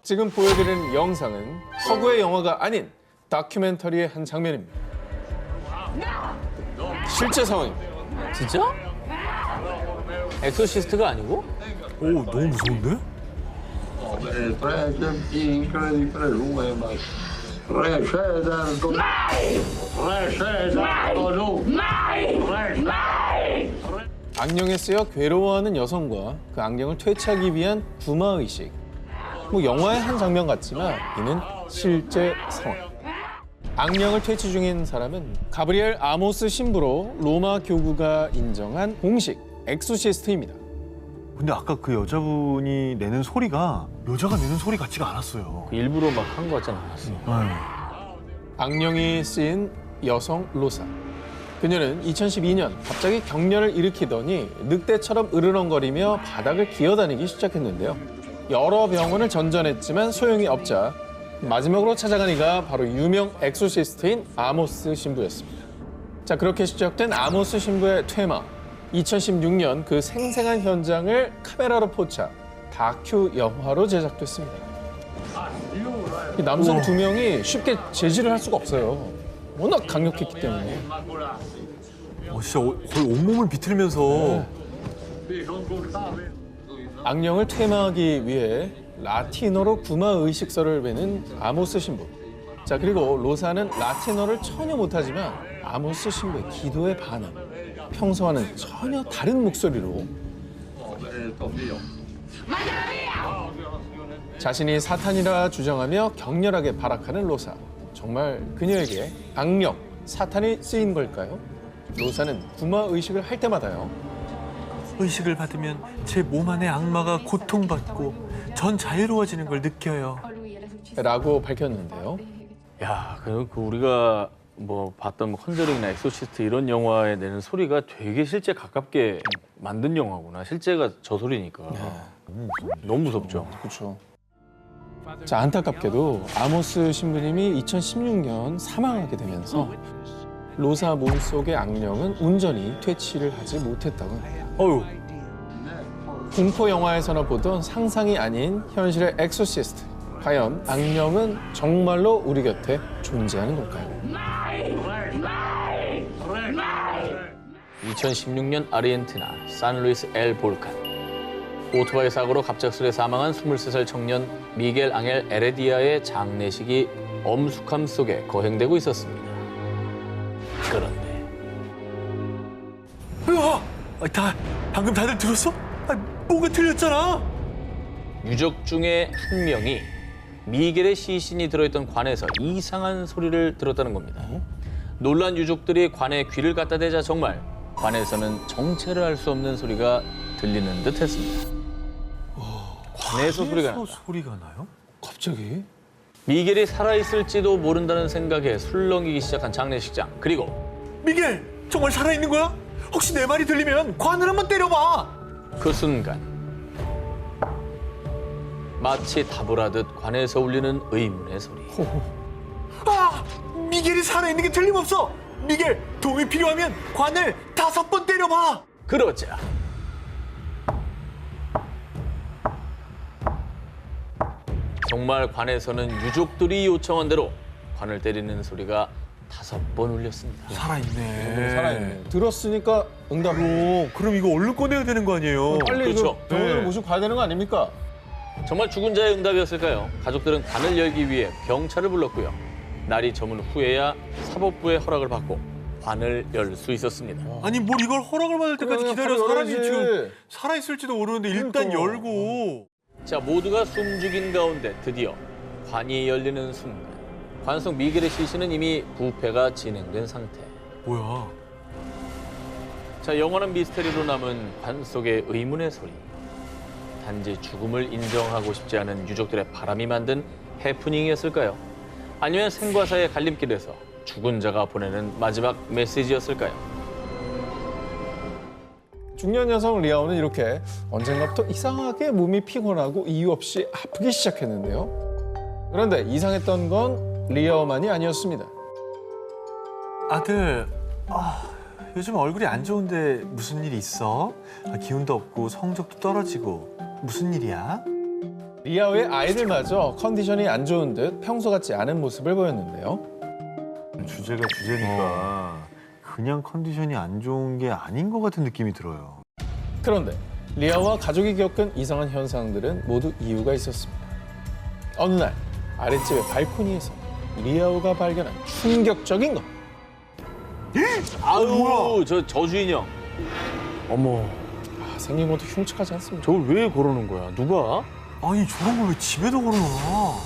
지금 보여드리는 영상은 허구의 영화가 아닌 다큐멘터리의 한 장면입니다. 실제 상황입니다. 진짜? 엑소시스트가 아니고? 오, 너무 무서운데? 악령에 쓰여 괴로워하는 여성과 그 악령을 퇴치하기 위한 구마의식. 뭐 영화의 한 장면 같지만 이는 실제 상황. 악령을 퇴치 중인 사람은 가브리엘 아모스 신부로 로마 교구가 인정한 공식 엑소시스트입니다. 근데 아까 그 여자분이 내는 소리가 여자가 내는 소리 같지가 않았어요. 일부러 막 한 거 같진 않았어. 악령이 쓰인 여성 로사. 그녀는 2012년 갑자기 경련을 일으키더니 늑대처럼 으르렁거리며 바닥을 기어다니기 시작했는데요. 여러 병원을 전전했지만 소용이 없자 마지막으로 찾아간 이가 바로 유명 엑소시스트인 아모스 신부였습니다. 자, 그렇게 시작된 아모스 신부의 퇴마. 2016년 그 생생한 현장을 카메라로 포착, 다큐 영화로 제작됐습니다. 이 남성 두 명이 쉽게 제지를 할 수가 없어요. 워낙 강력했기 때문에. 진짜 거의 온몸을 비틀면서. 악령을 퇴마하기 위해 라틴어로 구마 의식서를 외는 아모스 신부. 자, 그리고 로사는 라틴어를 전혀 못하지만 아모스 신부의 기도에 반응. 평소와는 전혀 다른 목소리로 자신이 사탄이라 주장하며 격렬하게 발악하는 로사. 정말 그녀에게 악령, 사탄이 쓰인 걸까요? 로사는 구마 의식을 할 때마다요. 의식을 받으면 제 몸 안의 악마가 고통받고 전 자유로워지는 걸 느껴요. 라고 밝혔는데요. 야, 그 우리가 뭐 봤던 컨저링이나 엑소시스트 이런 영화에 내는 소리가 되게 실제 가깝게 만든 영화구나. 실제가 저 소리니까. 너무 무섭죠. 그렇죠. 자, 안타깝게도 아모스 신부님이 2016년 사망하게 되면서 로사 몸속의 악령은 온전히 퇴치를 하지 못했다고 해요. 어휴. 공포 영화에서나 보던 상상이 아닌 현실의 엑소시스트. 과연 악령은 정말로 우리 곁에 존재하는 걸까요? 2016년 아르헨티나 산루이스 엘 볼칸. 오토바이 사고로 갑작스레 사망한 23살 청년 미겔 앙헬 에레디아의 장례식이 엄숙함 속에 거행되고 있었습니다. 그런데 으아! 방금 다들 들었어? 뭐가 틀렸잖아. 유적 중에 한 명이 미겔의 시신이 들어있던 관에서 이상한 소리를 들었다는 겁니다. 놀란 유족들이 관에 귀를 갖다 대자 정말 관에서는 정체를 알 수 없는 소리가 들리는 듯 했습니다. 관에서 소리가 난다. 소리가 나요? 갑자기? 미겔이 살아있을지도 모른다는 생각에 술렁이기 시작한 장례식장. 그리고 미겔, 정말 살아있는 거야? 혹시 내 말이 들리면 관을 한번 때려봐. 그 순간 마치 답을 하듯 관에서 울리는 의문의 소리. 미겔이 살아있는 게 틀림없어. 미겔, 도움이 필요하면 관을 5번 때려봐. 그러자 정말 관에서는 유족들이 요청한 대로 관을 때리는 소리가 5번 울렸습니다. 살아있네. 살아있네. 들었으니까 응답. 그럼 이거 얼른 꺼내야 되는 거 아니에요? 빨리 그렇죠. 이거 병원으로 네. 모시고 가야 되는 거 아닙니까? 정말 죽은 자의 응답이었을까요? 가족들은 관을 열기 위해 경찰을 불렀고요. 날이 저문 후에야 사법부의 허락을 받고 관을 열 수 있었습니다. 아니 뭘 이걸 허락을 받을 때까지 그래, 기다려. 바로 사람이 열어야지. 지금 살아있을지도 모르는데 일단 그러니까. 열고. 자, 모두가 숨죽인 가운데 드디어 관이 열리는 순간 관 속 미겔의 시신은 이미 부패가 진행된 상태. 뭐야? 자, 영원한 미스터리로 남은 관 속의 의문의 소리. 단지 죽음을 인정하고 싶지 않은 유족들의 바람이 만든 해프닝이었을까요? 아니면 생과 사의 갈림길에서 죽은 자가 보내는 마지막 메시지였을까요? 중년 여성 리아오는 이렇게 언젠가부터 이상하게 몸이 피곤하고 이유 없이 아프기 시작했는데요. 그런데 이상했던 건 리아오만이 아니었습니다. 아들, 요즘 얼굴이 안 좋은데 무슨 일 있어? 기운도 없고 성적도 떨어지고 무슨 일이야? 리아오의 아이를 맞아 컨디션이 안 좋은 듯 평소 같지 않은 모습을 보였는데요. 주제가 주제니까 그냥 컨디션이 안 좋은 게 아닌 것 같은 느낌이 들어요. 그런데 리아와 가족이 겪은 이상한 현상들은 모두 이유가 있었습니다. 어느 날 아랫집의 발코니에서 리아오가 발견한 충격적인 것. 아유, 저 저주인형. 어머, 생긴 것도 흉측하지 않습니까? 저걸 왜 걸어놓은 거야? 누가? 아니 저런 걸 왜 집에다 걸어놔?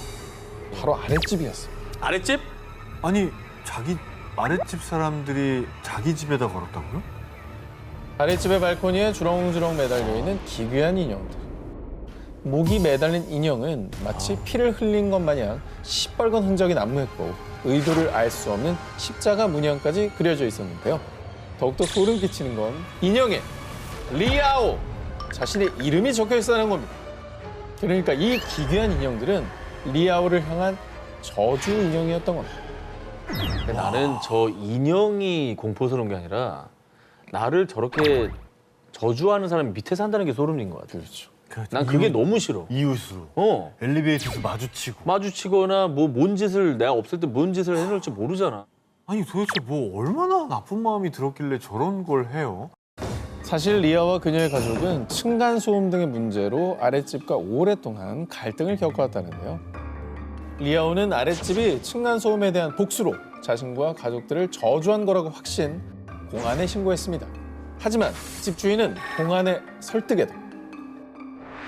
바로 아랫집이었습니다. 아랫집? 아니 자기 아랫집 사람들이 자기 집에다 걸었다고요? 아랫집의 발코니에 주렁주렁 매달려 있는 기괴한 인형들. 목이 매달린 인형은 마치 피를 흘린 것 마냥 시뻘건 흔적이 난무했고 의도를 알 수 없는 십자가 문양까지 그려져 있었는데요. 더욱더 소름 끼치는 건 인형에 리아오 자신의 이름이 적혀 있다는 겁니다. 그러니까 이 기괴한 인형들은 리아오를 향한 저주 인형이었던 겁니다. 근데 나는 저 인형이 공포스러운 게 아니라 나를 저렇게 저주하는 사람이 밑에 산다는 게 소름인 것 같아. 그렇죠. 난 그게 너무 싫어. 이웃으로 어. 엘리베이터에서 마주치고. 마주치거나 뭐 뭔 짓을 내가 없을 때 뭔 짓을 해놓을지 모르잖아. 아니 도대체 뭐 얼마나 나쁜 마음이 들었길래 저런 걸 해요? 사실 리아와 그녀의 가족은 층간소음 등의 문제로 아랫집과 오랫동안 갈등을 겪어왔다는데요. 리아오는 아랫집이 층간소음에 대한 복수로 자신과 가족들을 저주한 거라고 확신, 공안에 신고했습니다. 하지만 집주인은 공안의 설득에도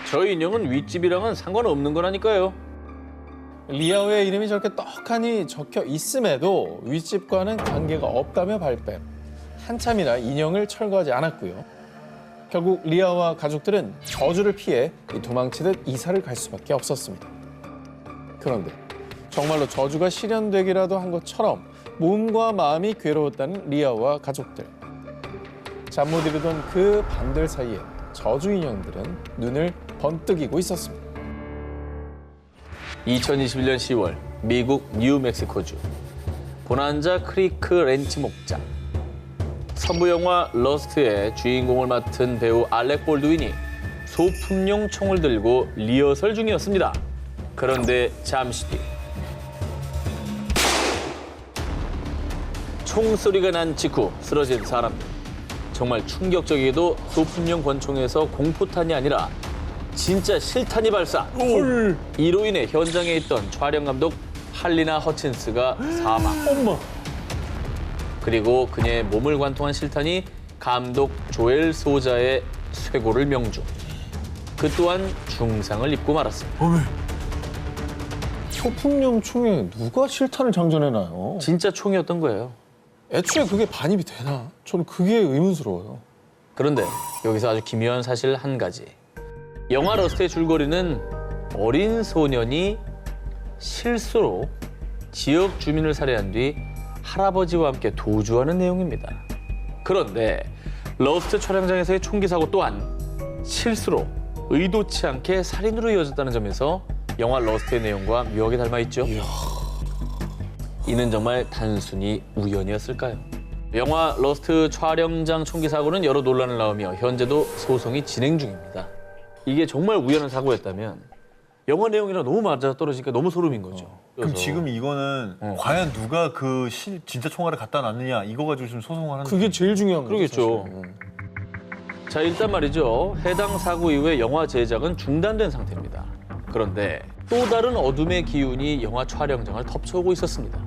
저 인형은 윗집이랑은 상관없는 거라니까요. 리아오의 이름이 저렇게 떡하니 적혀 있음에도 윗집과는 관계가 없다며 발뺌. 한참이나 인형을 철거하지 않았고요. 결국 리아와 가족들은 저주를 피해 도망치듯 이사를 갈 수밖에 없었습니다. 그런데 정말로 저주가 실현되기라도 한 것처럼 몸과 마음이 괴로웠다는 리아와 가족들. 잠 못 이루던 그 밤들 사이에 저주 인형들은 눈을 번뜩이고 있었습니다. 2021년 10월 미국 뉴멕시코주 보난자 크리크 렌치 목장. 선부 영화 러스트의 주인공을 맡은 배우 알렉 볼드윈이 소품용 총을 들고 리허설 중이었습니다. 그런데 잠시 뒤 총소리가 난 직후 쓰러진 사람들. 정말 충격적이게도 소품용 권총에서 공포탄이 아니라 진짜 실탄이 발사. 헐. 이로 인해 현장에 있던 촬영 감독 할리나 허친스가 사망. 엄마! 그리고 그녀의 몸을 관통한 실탄이 감독 조엘 소자의 쇄골을 명중. 그 또한 중상을 입고 말았습니다. 어메. 소품용 총에 누가 실탄을 장전해놔요? 진짜 총이었던 거예요. 애초에 그게 반입이 되나? 저는 그게 의문스러워요. 그런데 여기서 아주 기묘한 사실 한 가지. 영화 러스트의 줄거리는 어린 소년이 실수로 지역 주민을 살해한 뒤 할아버지와 함께 도주하는 내용입니다. 그런데 러스트 촬영장에서의 총기 사고 또한 실수로 의도치 않게 살인으로 이어졌다는 점에서 영화 러스트의 내용과 묘하게 닮아 있죠. 이는 정말 단순히 우연이었을까요? 영화 러스트 촬영장 총기 사고는 여러 논란을 낳으며 현재도 소송이 진행 중입니다. 이게 정말 우연한 사고였다면 영화 내용이랑 너무 맞아떨어지니까 너무 소름인 거죠. 그럼 그래서 지금 이거는 과연 누가 그 진짜 총알을 갖다 놨느냐 이거 가지고 지금 소송을 하는 그게 제일 중요한 거죠. 그러겠죠. 사실. 자, 일단 말이죠. 해당 사고 이후에 영화 제작은 중단된 상태입니다. 그런데 또 다른 어둠의 기운이 영화 촬영장을 덮쳐오고 있었습니다.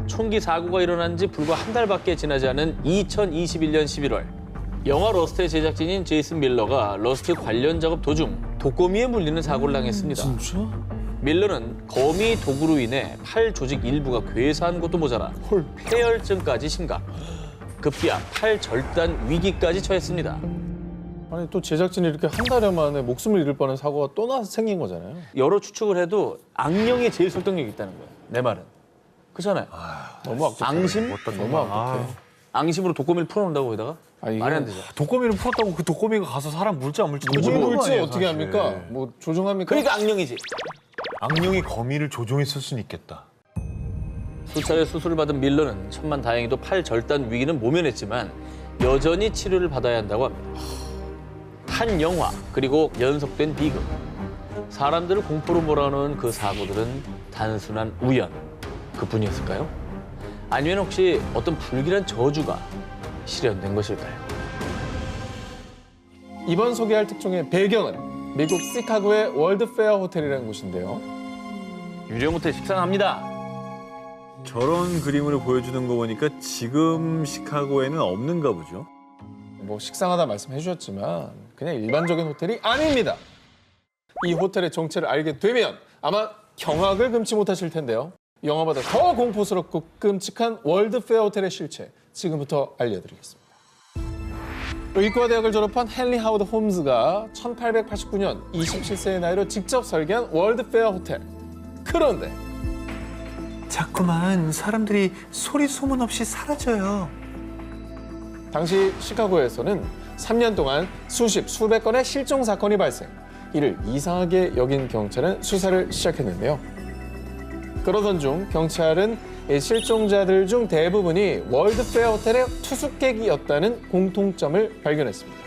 총기 사고가 일어난 지 불과 한 달밖에 지나지 않은 2021년 11월 영화 러스트의 제작진인 제이슨 밀러가 러스트 관련 작업 도중 독거미에 물리는 사고를 당했습니다. 진짜? 밀러는 거미 독으로 인해 팔 조직 일부가 괴사한 것도 모자라 헐. 폐혈증까지 심각. 급기야 팔 절단 위기까지 처했습니다. 아니 또 제작진이 이렇게 한 달여 만에 목숨을 잃을 뻔한 사고가 또 나서 생긴 거잖아요. 여러 추측을 해도 악령이 제일 설득력이 있다는 거예요. 내 말은. 그렇잖아요. 너무 악독해. 앙심? 너무 악독해. 앙심으로 독거미를 풀어놓는다고 거기다가? 아, 이게 말이 안 되죠. 독거미를 풀었다고 그 독거미가 가서 사람 물지 안 물지 누굴 모르는 거 물지 아니에요, 어떻게 사실. 합니까? 뭐 조종합니까? 그러니까 악령이지. 악령이 거미를 조종했을 수는 있겠다. 수차례 수술을 받은 밀러는 천만다행히도 팔 절단 위기는 모면했지만 여전히 치료를 받아야 한다고 합니다. 한 영화 그리고 연속된 비극. 사람들을 공포로 몰아넣은 그 사고들은 단순한 우연 그뿐이었을까요? 아니면 혹시 어떤 불길한 저주가 실현된 것일까요? 이번 소개할 특종의 배경은 미국 시카고의 월드페어 호텔이라는 곳인데요. 유령 호텔 식상합니다. 저런 그림으로 보여주는 거 보니까 지금 시카고에는 없는가 보죠. 뭐 식상하다 말씀해 주셨지만 그냥 일반적인 호텔이 아닙니다. 이 호텔의 정체를 알게 되면 아마 경악을 금치 못하실 텐데요. 영화보다 더 공포스럽고 끔찍한 월드페어 호텔의 실체 지금부터 알려드리겠습니다. 의과대학을 졸업한 헨리 하워드 홈즈가 1889년 27세의 나이로 직접 설계한 월드페어 호텔. 그런데 자꾸만 사람들이 소리 소문 없이 사라져요. 당시 시카고에서는 3년 동안 수백 건의 실종 사건이 발생. 이를 이상하게 여긴 경찰은 수사를 시작했는데요. 그러던 중 경찰은 이 실종자들 중 대부분이 월드페어 호텔의 투숙객이었다는 공통점을 발견했습니다.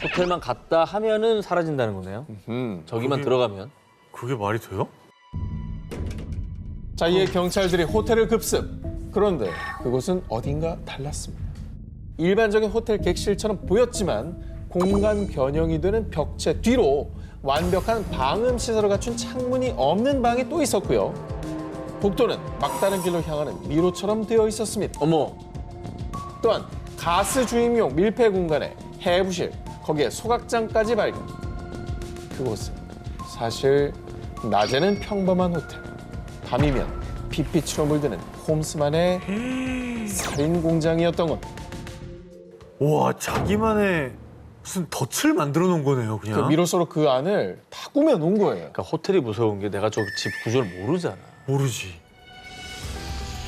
호텔만 갔다 하면은 사라진다는 거네요. 저기만 그게- 들어가면. 그게 말이 돼요? 자, 이에 경찰들이 호텔을 급습. 그런데 그곳은 어딘가 달랐습니다. 일반적인 호텔 객실처럼 보였지만 공간 변형이 되는 벽체 뒤로 완벽한 방음 시설을 갖춘 창문이 없는 방이 또 있었고요. 복도는 막다른 길로 향하는 미로처럼 되어 있었습니다. 어머, 또한 가스 주입용 밀폐 공간에 해부실, 거기에 소각장까지 발견. 그곳은 사실 낮에는 평범한 호텔, 밤이면 빛빛으로 물드는 홈스만의 살인 공장이었던 겁니다. 와, 자기만의 무슨 덫을 만들어 놓은 거네요, 그 그냥. 미로서로 그 안을 다 꾸며 놓은 거예요. 그러니까 호텔이 무서운 게 내가 저 집 구조를 모르잖아. 모르지.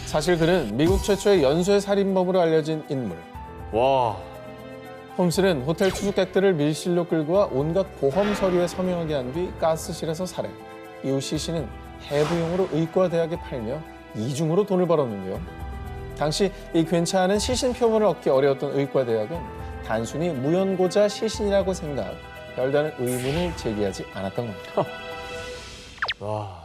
사실 그는 미국 최초의 연쇄 살인범으로 알려진 인물. 와, 홈스는 호텔 투숙객들을 밀실로 끌고 와 온갖 보험 서류에 서명하게 한 뒤 가스실에서 살해. 이후 시신은 해부용으로 의과대학에 팔며 이중으로 돈을 벌었는데요. 당시 이 괜찮은 시신 표본을 얻기 어려웠던 의과대학은 단순히 무연고자 시신이라고 생각, 별다른 의문을 제기하지 않았던 겁니다. 와,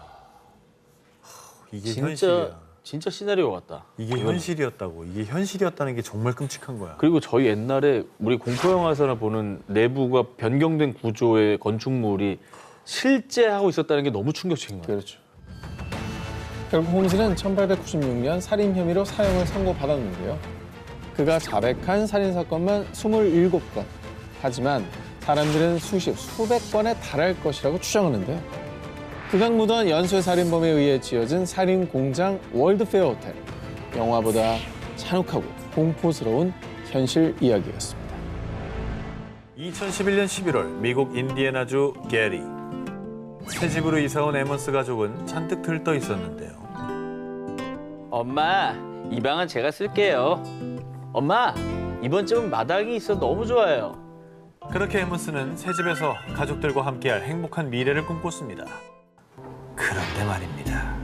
이게 진짜 현실이야. 진짜 시나리오 같다. 이게 이건. 현실이었다고. 이게 현실이었다는 게 정말 끔찍한 거야. 그리고 저희 옛날에 우리 공포 영화에서나 보는 내부가 변경된 구조의 건축물이 실제 하고 있었다는 게 너무 충격적인 거예요. 그렇죠. 결국 홈즈는 1896년 살인 혐의로 사형을 선고받았는데요. 그가 자백한 살인 사건만 27건. 하지만 사람들은 수백 건에 달할 것이라고 추정하는데요. 극악무도한 연쇄 살인범에 의해 지어진 살인 공장 월드페어 호텔. 영화보다 잔혹하고 공포스러운 현실 이야기였습니다. 2011년 11월 미국 인디애나주 게리. 새 집으로 이사 온 에먼스 가족은 잔뜩 들떠 있었는데요. 엄마, 이 방은 제가 쓸게요. 엄마, 이번 집은 마당이 있어 너무 좋아요. 그렇게 에먼스는 새 집에서 가족들과 함께할 행복한 미래를 꿈꿨습니다. 그런데 말입니다.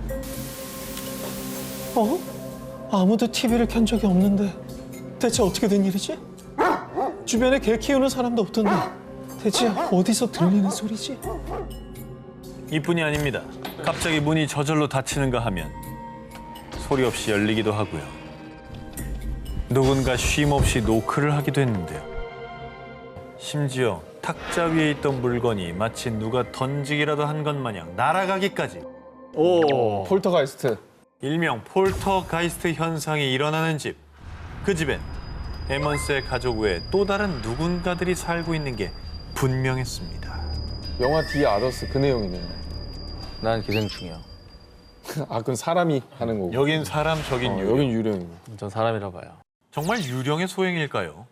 아무도 TV를 켠 적이 없는데 대체 어떻게 된 일이지? 주변에 개 키우는 사람도 없던데 대체 어디서 들리는 소리지? 이뿐이 아닙니다. 갑자기 문이 저절로 닫히는가 하면 소리 없이 열리기도 하고요. 누군가 쉼 없이 노크를 하기도 했는데요. 심지어 탁자 위에 있던 물건이 마치 누가 던지기라도 한 것 마냥 날아가기까지. 오, 폴터가이스트. 일명 폴터가이스트 현상이 일어나는 집. 그 집엔 에먼스의 가족 외에 또 다른 누군가들이 살고 있는 게 분명했습니다. 영화 디 아더스 그 내용이네요. 난 기생충이야. 아, 그건 사람이 하는 거고. 여긴 사람, 저긴 유령. 여긴 유령이고. 전 사람이라 봐요. 정말 유령의 소행일까요?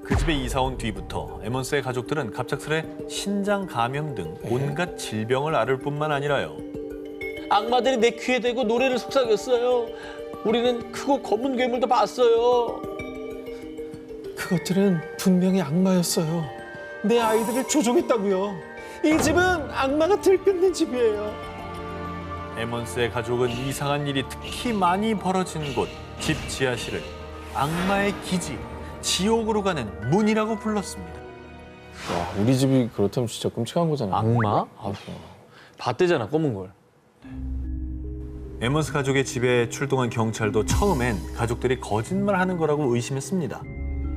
그 집에 이사 온 뒤부터 에먼스의 가족들은 갑작스레 신장 감염 등 온갖 질병을 앓을 뿐만 아니라요. 악마들이 내 귀에 대고 노래를 속삭였어요. 우리는 크고 검은 괴물도 봤어요. 그것들은 분명히 악마였어요. 내 아이들을 조종했다고요. 이 집은 악마가 들끓는 집이에요. 에먼스의 가족은 이상한 일이 특히 많이 벌어진 곳, 집 지하실을 악마의 기지, 지옥으로 가는 문이라고 불렀습니다. 와, 우리 집이 그렇다면 진짜 끔찍한 거잖아. 악마? 봤대잖아, 검은 걸. 에먼스 가족의 집에 출동한 경찰도 처음엔 가족들이 거짓말하는 거라고 의심했습니다.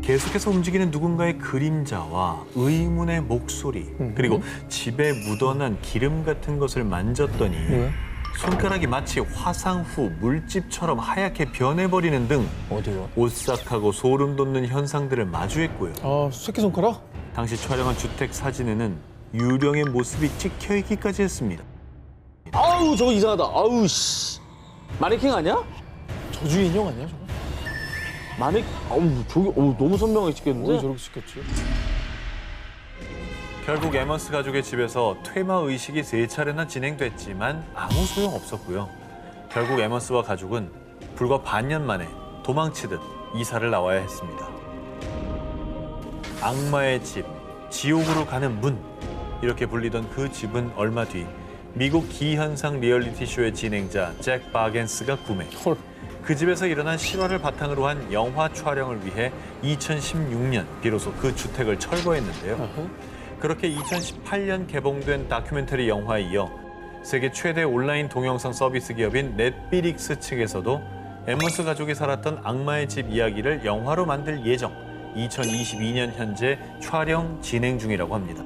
계속해서 움직이는 누군가의 그림자와 의문의 목소리, 그리고 집에 묻어난 기름 같은 것을 만졌더니 뭐야? 손가락이 마치 화상 후 물집처럼 하얗게 변해버리는 등 어디가? 오싹하고 소름 돋는 현상들을 마주했고요. 아, 새끼손가락? 당시 촬영한 주택 사진에는 유령의 모습이 찍혀있기까지 했습니다. 아우, 저거 이상하다. 아우, 씨. 마네킹 아니야? 저주 인형 아니야, 저거? 아우, 저기, 너무 선명하게 찍혔는데? 왜 저렇게 시켰지? 결국 에먼스 가족의 집에서 퇴마 의식이 3차례나 진행됐지만 아무 소용 없었고요. 결국 에먼스와 가족은 불과 반년 만에 도망치듯 이사를 나와야 했습니다. 악마의 집, 지옥으로 가는 문, 이렇게 불리던 그 집은 얼마 뒤 미국 기현상 리얼리티 쇼의 진행자 잭 바겐스가 구매. 헐. 그 집에서 일어난 실화를 바탕으로 한 영화 촬영을 위해 2016년 비로소 그 주택을 철거했는데요. 그렇게 2018년 개봉된 다큐멘터리 영화에 이어 세계 최대 온라인 동영상 서비스 기업인 넷플릭스 측에서도 에먼스 가족이 살았던 악마의 집 이야기를 영화로 만들 예정, 2022년 현재 촬영 진행 중이라고 합니다.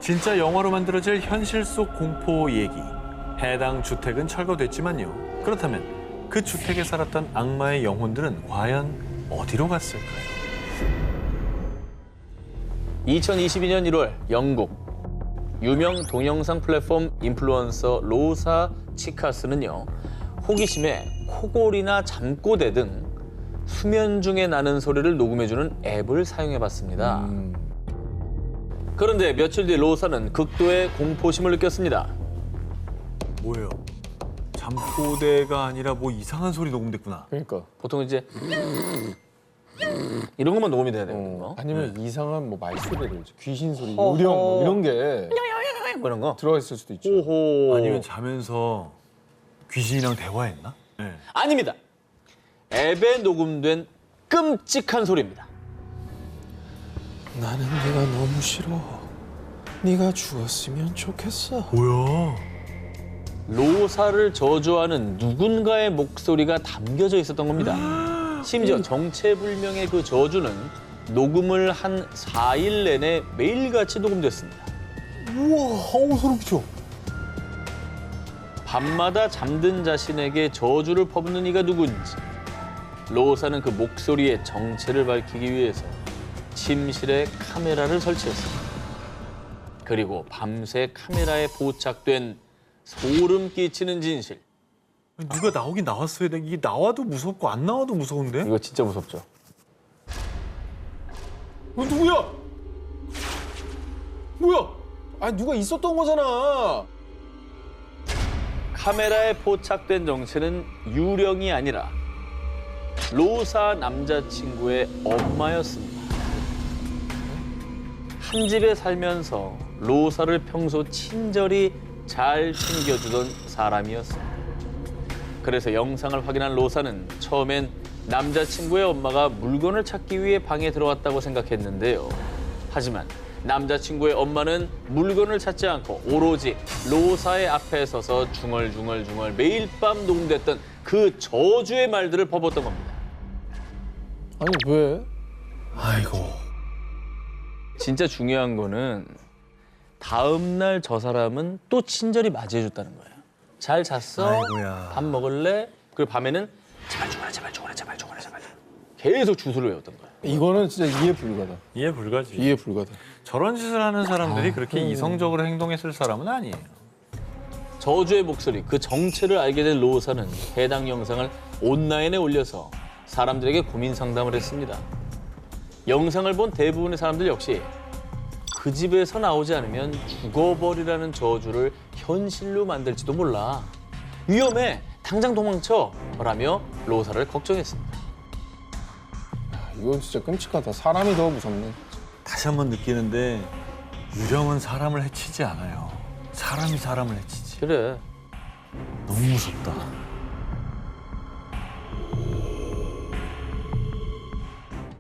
진짜 영화로 만들어질 현실 속 공포 얘기. 해당 주택은 철거됐지만요. 그렇다면 그 주택에 살았던 악마의 영혼들은 과연 어디로 갔을까요? 2022년 1월 영국 유명 동영상 플랫폼 인플루언서 로사 치카스는요, 호기심에 코골이나 잠꼬대 등 수면 중에 나는 소리를 녹음해주는 앱을 사용해봤습니다. 그런데 며칠 뒤 로사는 극도의 공포심을 느꼈습니다. 뭐예요? 잠꼬대가 아니라 뭐 이상한 소리 녹음됐구나. 그러니까. 보통 이제 이런 것만 녹음이 돼야 되는 거. 아니면 이상한 뭐 말소리를, 귀신 소리, 허허. 요령 뭐 이런 게 그런 거. 들어가 있을 수도 있죠. 오호. 아니면 자면서 귀신이랑 대화했나? 네. 아닙니다. 앱에 녹음된 끔찍한 소리입니다. 나는 네가 너무 싫어. 네가 죽었으면 좋겠어. 뭐야? 로사를 저주하는 누군가의 목소리가 담겨져 있었던 겁니다. 심지어 정체불명의 그 저주는 녹음을 한 4일 내내 매일같이 녹음됐습니다. 우와, 아우 소름 끼쳐. 밤마다 잠든 자신에게 저주를 퍼붓는 이가 누군지, 로사는 그 목소리의 정체를 밝히기 위해서 침실에 카메라를 설치했습니다. 그리고 밤새 카메라에 포착된 소름 끼치는 진실. 누가 나오긴 나왔어야 돼. 이게 나와도 무섭고 안 나와도 무서운데? 이거 진짜 무섭죠? 누구야? 뭐야? 아니 누가 있었던 거잖아. 카메라에 포착된 정체는 유령이 아니라 로사 남자친구의 엄마였습니다. 한 집에 살면서 로사를 평소 친절히 잘 챙겨주던 사람이었습니다. 그래서 영상을 확인한 로사는 처음엔 남자친구의 엄마가 물건을 찾기 위해 방에 들어왔다고 생각했는데요. 하지만 남자친구의 엄마는 물건을 찾지 않고 오로지 로사의 앞에 서서 중얼중얼 매일 밤 녹음됐던 그 저주의 말들을 퍼붓던 겁니다. 아니 왜? 아이고. 진짜 중요한 거는 다음 날 저 사람은 또 친절히 맞이해줬다는 거예요. 잘 잤어? 아이고야. 밥 먹을래? 그리고 밤에는 제발 죽어라, 제발 죽어라, 제발 죽어라, 제발. 계속 주소를 외웠던 거예요. 이거는 진짜 이해 불가다. 이해 불가지. 이해 불가다. 저런 짓을 하는 사람들이 그렇게 이성적으로 행동했을 사람은 아니에요. 저주의 목소리, 그 정체를 알게 된 로사는 해당 영상을 온라인에 올려서 사람들에게 고민 상담을 했습니다. 영상을 본 대부분의 사람들 역시 그 집에서 나오지 않으면 죽어버리라는 저주를 현실로 만들지도 몰라. 위험해, 당장 도망쳐! 라며 로사를 걱정했습니다. 이건 진짜 끔찍하다. 사람이 더 무섭네. 다시 한번 느끼는데 유령은 사람을 해치지 않아요. 사람이 사람을 해치지. 그래. 너무 무섭다.